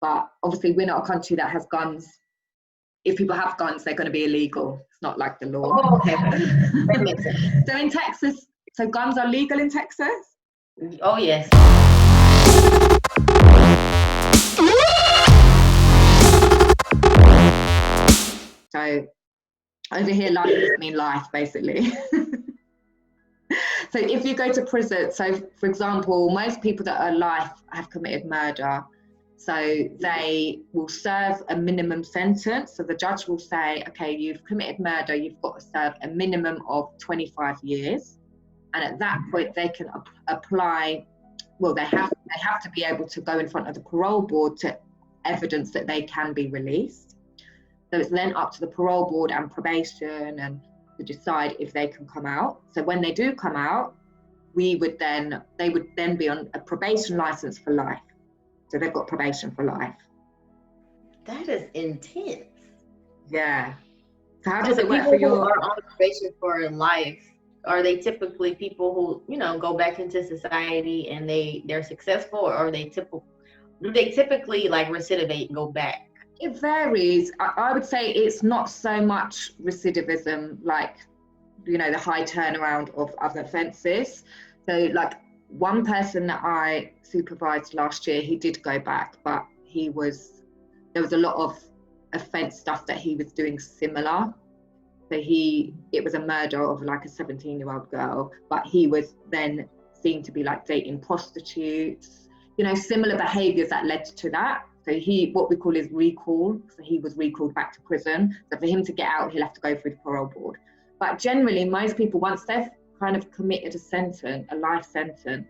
But obviously we're not a country that has guns. If people have guns, they're going to be illegal. It's not like the law. Oh, okay. That makes sense. So in Texas, so guns are legal in Texas? Oh, yes. So over here, life doesn't mean life, basically. So if you go to prison, so for example, most people that are life have committed murder. So they will serve a minimum sentence. So the judge will say, okay, you've committed murder, you've got to serve a minimum of 25 years. And at that point, they can apply, well, they have to be able to go in front of the parole board to evidence that they can be released. So it's then up to the parole board and probation and to decide if they can come out. So when they do come out, they would then be on a probation license for life. So they've got probation for life. That is intense. Yeah. So how does it work for you? Are on probation for life? Are they typically people who, you know, go back into society and they're successful, or are they do they typically like recidivate and go back? It varies. I would say it's not so much recidivism, like, you know, the high turnaround of other offences. So like one person that I supervised last year, he did go back, but there was a lot of offence stuff that he was doing similar. So it was a murder of like a 17-year-old girl, but he was then seen to be like dating prostitutes, you know, similar behaviours that led to that. So what we call is recall. So he was recalled back to prison. So for him to get out, he'll have to go through the parole board. But generally, most people, once they've kind of committed a life sentence,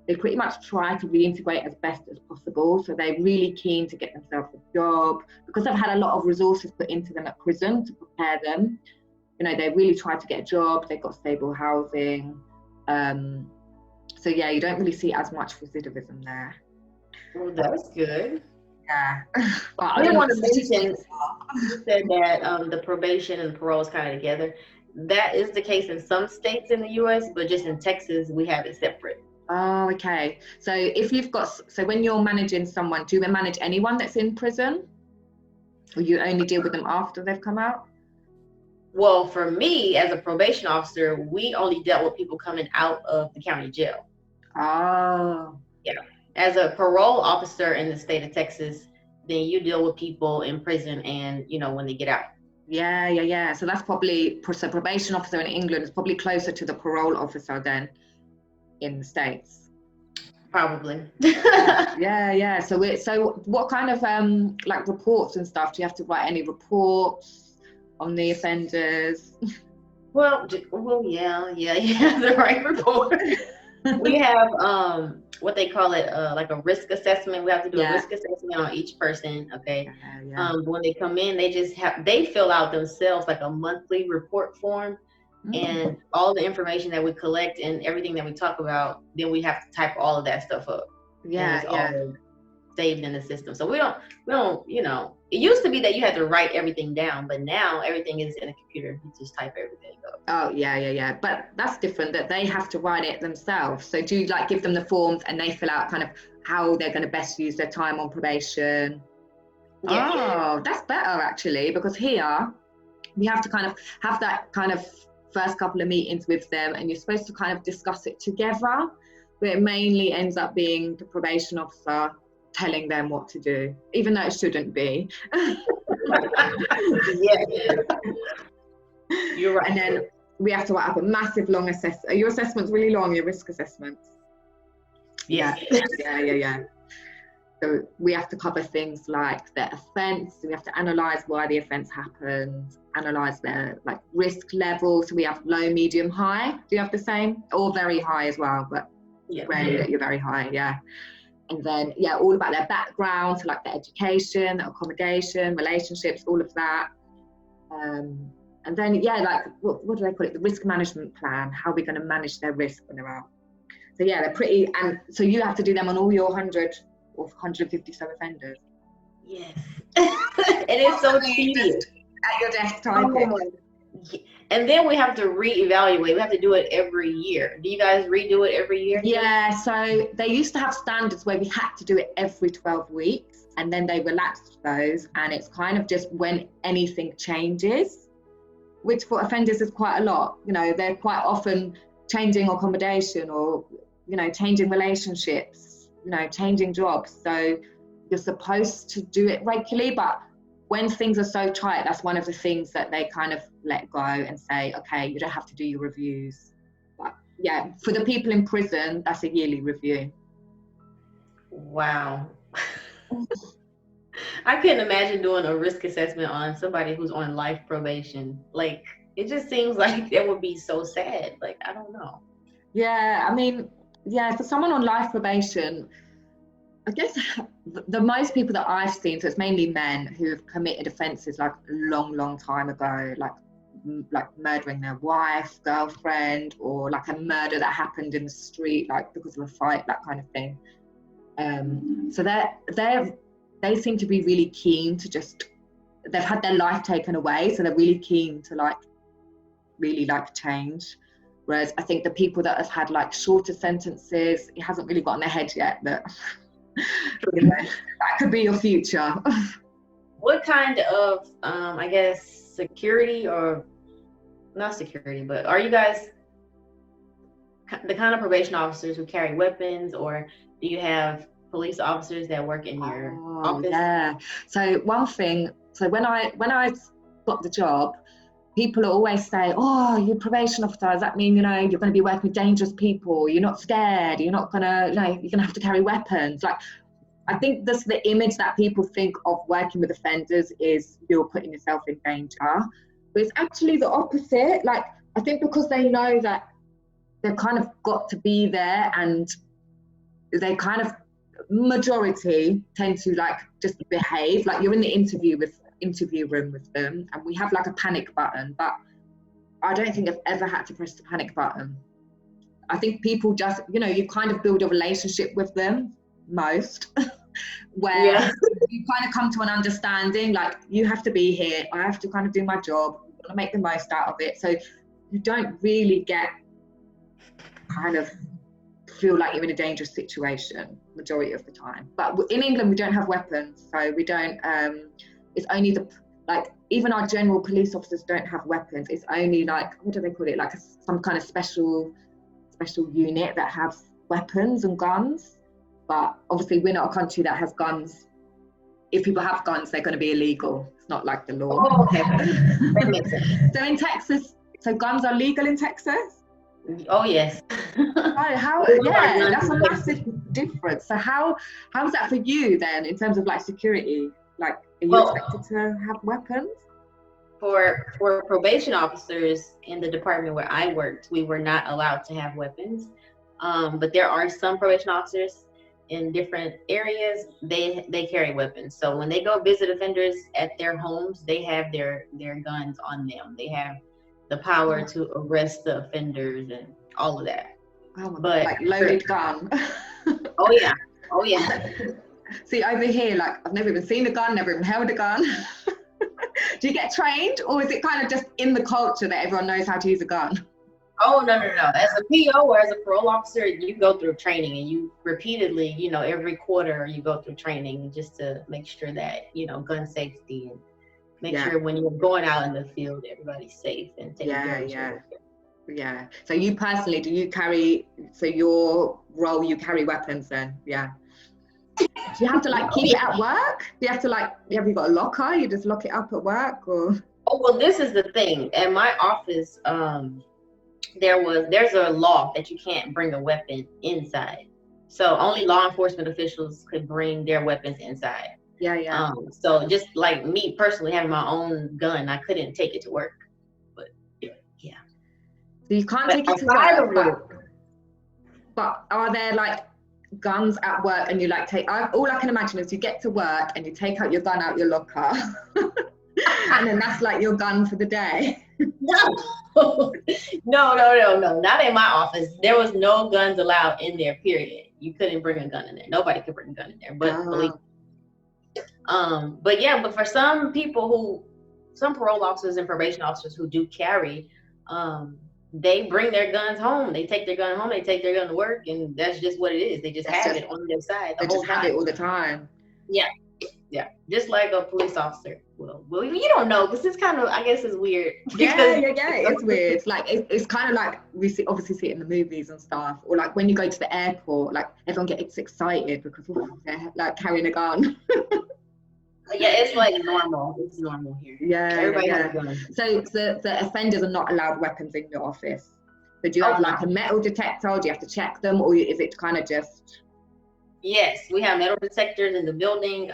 they pretty much try to reintegrate as best as possible. So they're really keen to get themselves a job because they've had a lot of resources put into them at prison to prepare them. You know, they really try to get a job. They've got stable housing. So yeah, you don't really see as much recidivism there. Well, that's good. Yeah. But I didn't want to mention, you said that the probation and parole is kind of together. That is the case in some states in the U.S., but just in Texas, we have it separate. Oh, okay. So when you're managing someone, do you manage anyone that's in prison? Or you only deal with them after they've come out? Well, for me, as a probation officer, we only dealt with people coming out of the county jail. Oh. Yeah. As a parole officer in the state of Texas, then you deal with people in prison and, you know, when they get out. Yeah. So that's probably, so probation officer in England is probably closer to the parole officer than in the States. Probably. Yeah. So what kind of like reports and stuff? Do you have to write any reports on the offenders? Well, yeah, the right report. We have what they call it, like a risk assessment. We have to do a risk assessment on each person. Okay. When they come in, they fill out themselves like a monthly report form, and all the information that we collect and everything that we talk about, then we have to type all of that stuff up. All saved in the system. So we don't, you know, it used to be that you had to write everything down, but now everything is in a computer. You just type everything up. Oh, yeah. But that's different, that they have to write it themselves. So do you like give them the forms and they fill out kind of how they're going to best use their time on probation? Yeah. Oh, that's better actually, because here we have to kind of have that kind of first couple of meetings with them, and you're supposed to kind of discuss it together, but it mainly ends up being the probation officer telling them what to do, even though it shouldn't be. You're right. And then we have to write up a massive long assessment. Are your assessments really long, your risk assessments? Yeah. So we have to cover things like their offence. We have to analyse why the offence happened, analyse their like risk level. So we have low, medium, high. Do you have the same? Or very high as well, but rarely that you're very high, yeah. And then, all about their background, so like their education, their accommodation, relationships, all of that. And then, like, what do they call it? The risk management plan, how we're going to manage their risk when they're out. So, they're pretty, and so you have to do them on all your 100 or 150 some offenders. Yes. It is so tedious. At your desk typing. And then we have to reevaluate. We have to do it every year. Do you guys redo it every year? Yeah, so they used to have standards where we had to do it every 12 weeks. and then they relaxed those, and it's kind of just when anything changes, which for offenders is quite a lot. You know, they're quite often changing accommodation, or, you know, changing relationships, you know, changing jobs. So you're supposed to do it regularly, but when things are so tight, that's one of the things that they kind of let go and say, okay, you don't have to do your reviews. But yeah, for the people in prison, that's a yearly review. Wow. I couldn't imagine doing a risk assessment on somebody who's on life probation. Like, it just seems like that would be so sad. Like, I don't know. Yeah, I mean, yeah, for someone on life probation, I guess the most people that I've seen, so it's mainly men who have committed offences like a long time ago, like murdering their wife, girlfriend, or like a murder that happened in the street, like because of a fight, that kind of thing. So they seem to be really keen to just, they've had their life taken away, so they're really keen to like really like change. Whereas I think the people that have had like shorter sentences, it hasn't really got in their head yet that you know, that could be your future. What kind of I guess security, or not security, but are you guys the kind of probation officers who carry weapons, or do you have police officers that work in your office? Yeah. So one thing, so when I got the job, people always say, oh, you're probation officer, does that mean, you know, you're going to be working with dangerous people, you're not scared, you're not going to, you know, you're going to have to carry weapons? Like, I think that's the image that people think of working with offenders, is you're putting yourself in danger. But it's actually the opposite. Like, I think because they know that they've kind of got to be there, and they kind of, majority tend to like just behave. Like, you're in the interview room with them, and we have like a panic button, but I don't think I've ever had to press the panic button. I think people just, you know, you kind of build a relationship with them most, where you kind of come to an understanding, like, you have to be here, I have to kind of do my job, I'm gonna make the most out of it. So you don't really get kind of feel like you're in a dangerous situation majority of the time. But in England, we don't have weapons, so we don't, it's only the, like, even our general police officers don't have weapons. It's only like, what do they call it, like some kind of special unit that has weapons and guns. But obviously we're not a country that has guns. If people have guns, they're going to be illegal. It's not like the law. Oh, okay. That makes sense. So in Texas, so guns are legal in Texas? Oh, yes. Yeah, that's a massive difference. So how's that for you then, in terms of like security? Like, are you expected to have weapons? For probation officers in the department where I worked, we were not allowed to have weapons. But there are some probation officers in different areas, they carry weapons. So when they go visit offenders at their homes, they have their guns on them. They have the power to arrest the offenders and all of that. Oh my God, like loaded gun. Oh yeah. See, over here, like, I've never even seen a gun, never even held a gun. Do you get trained, or is it kind of just in the culture that everyone knows how to use a gun? Oh, no. As a PO or as a parole officer, you go through training, and you repeatedly, you know, every quarter you go through training just to make sure that, you know, gun safety, and make sure when you're going out in the field, everybody's safe and taking care of each Yeah. So you personally, do you carry, so your role, you carry weapons then? Yeah. Do you have to like keep it at work? Do you have to like, have you got a locker? You just lock it up at work, or? Oh, well, this is the thing. At my office, there's a law that you can't bring a weapon inside. So only law enforcement officials could bring their weapons inside. Yeah. So just like me personally having my own gun, I couldn't take it to work. But yeah. So you can't take it to work. But are there like guns at work, and you like all I can imagine is you get to work and you take out your gun out your locker and then that's like your gun for the day. No, not in my office. There was no guns allowed in there, period. You couldn't bring a gun in there. Nobody could bring a gun in there, but police. But for some people some parole officers and probation officers who do carry, they bring their guns home. They take their gun home. They take their gun to work, and that's just what it is. They just have it on their side the whole time. Have it all the time. Yeah. Yeah, just like a police officer. Well, you don't know, because it's kind of, I guess it's weird. Yeah, it's weird. It's like, it's kind of like, obviously see it in the movies and stuff, or like when you go to the airport, like everyone gets excited because they're like carrying a gun. Yeah, it's like normal. It's normal here. Everybody has a gun. So the offenders are not allowed weapons in your office. So do you have like a metal detector, or do you have to check them, or is it kind of just? Yes, we have metal detectors in the building.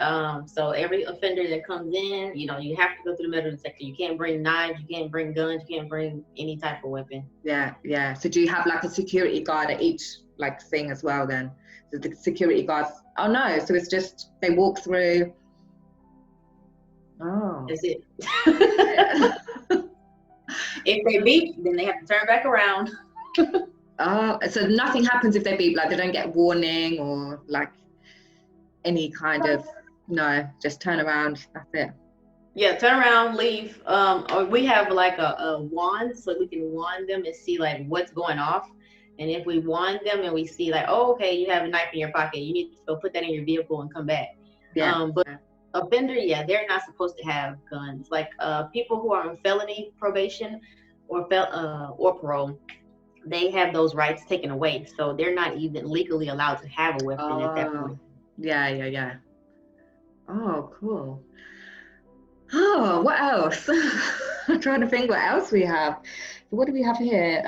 So every offender that comes in, you have to go through the metal detector. You can't bring knives, you can't bring guns, you can't bring any type of weapon. Yeah. So do you have like a security guard at each like thing as well then? So the security guards, oh no, so it's just, they walk through. Oh. That's it. If they beep, then they have to turn back around. Oh, so nothing happens if they beep, like they don't get warning or like any kind of, no, just turn around, that's it. Yeah, turn around, leave. Or we have like a wand, so we can wand them and see like what's going off. And if we wand them and we see like, oh, okay, you have a knife in your pocket, you need to go put that in your vehicle and come back. But offender, they're not supposed to have guns. Like people who are on felony probation or parole, they have those rights taken away, so they're not even legally allowed to have a weapon at that point. Yeah. Oh, cool. Oh, what else? I'm trying to think what else we have. What do we have here?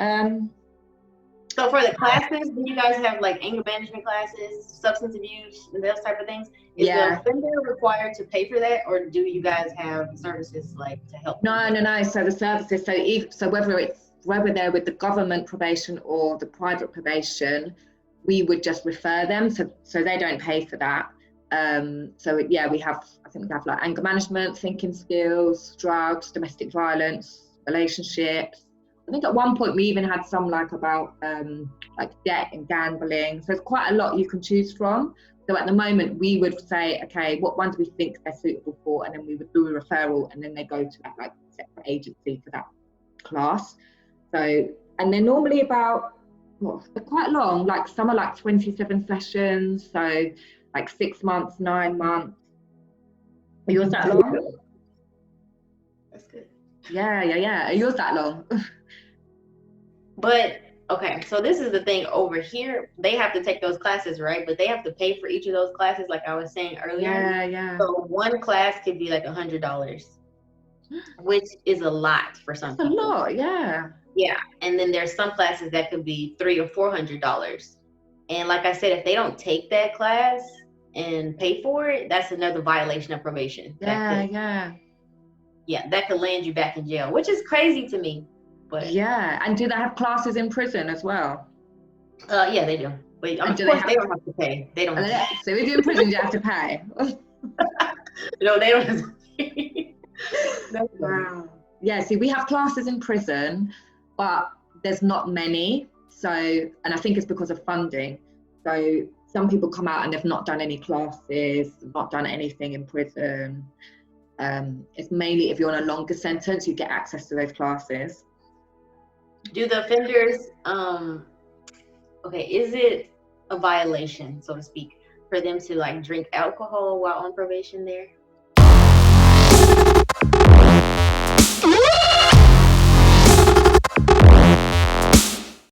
So for the classes, do you guys have like anger management classes, substance abuse, and those type of things? Is the offender required to pay for that, or do you guys have services like to help? No. So the services, so whether they're with the government probation or the private probation, we would just refer them. So they don't pay for that. We have like anger management, thinking skills, drugs, domestic violence, relationships. I think at one point we even had some like about like debt and gambling. So there's quite a lot you can choose from. So at the moment we would say, okay, what ones we think they're suitable for, and then we would do a referral, and then they go to that like separate agency for that class. So, and they're normally about, they're quite long, like some are like 27 sessions, so like 6 months, 9 months. Are yours that long? That's good. Yeah. Are yours that long? But okay, so this is the thing over here. They have to take those classes, right? But they have to pay for each of those classes, like I was saying earlier. Yeah. So one class could be like $100, which is a lot for some people. That's a lot, yeah. Yeah, and then there's some classes that could be $300 or $400. And like I said, if they don't take that class and pay for it, that's another violation of probation. Yeah. Yeah, that could land you back in jail, which is crazy to me. But yeah, and do they have classes in prison as well? Yeah, they do. But of course, they don't have to pay. They don't. So if you're in prison, you have to pay. No, they don't have to pay. Wow. Yeah, see, we have classes in prison, but there's not many. So, and I think it's because of funding. So some people come out and they've not done any classes, not done anything in prison. It's mainly if you're on a longer sentence, you get access to those classes. Do the offenders, is it a violation, so to speak, for them to like drink alcohol while on probation there?